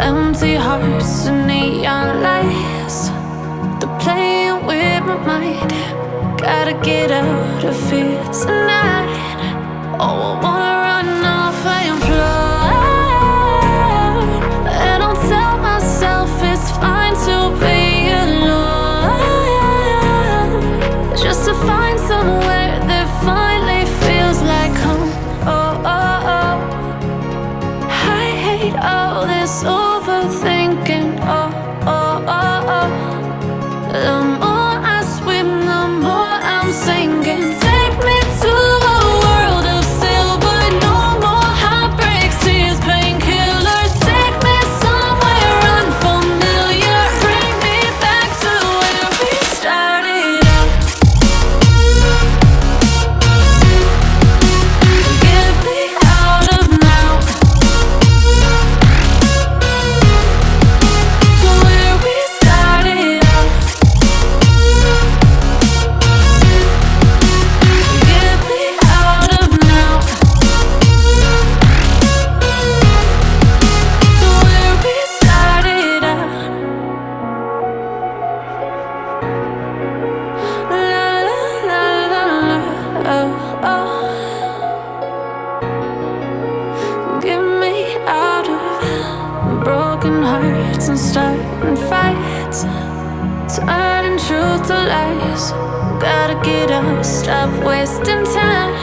Empty hearts and neon lights, they're playing with my mind. Gotta get out of here tonight. Oh, I wanna run off and fly, and I'll tell myself it's fine to be alone, just to find somewhere that finally feels like home. Oh, oh, oh. I hate all this overthinking. Oh, oh, oh, oh. The more I swim, the more I'm sinking. Take me to a world of silver. No more heartbreaks, tears, painkillers. Take me somewhere unfamiliar. Bring me back to where we started out. Get me out of now, to where we started out. Get me out of now, to where we started out. La la la la la, oh, oh. Get me out of broken hearts and starting fights, turning truth to lies. Gotta get up, stop wasting time.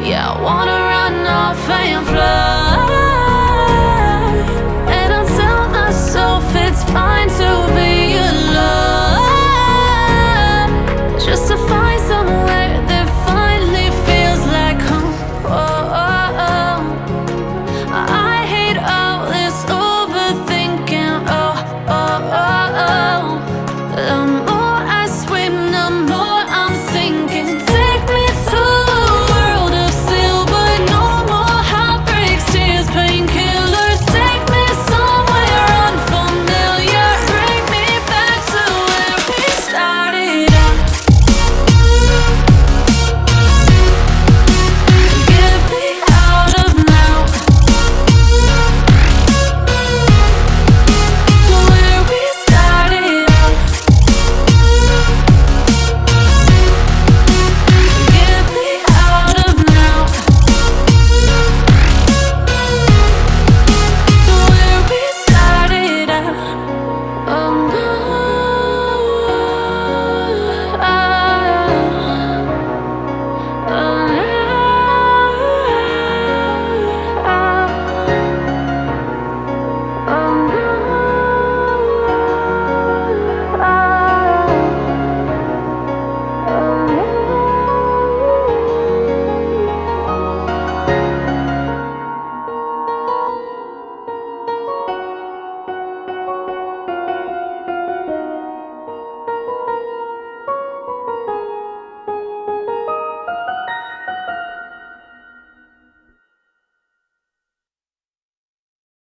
Yeah, I wanna run off and fly.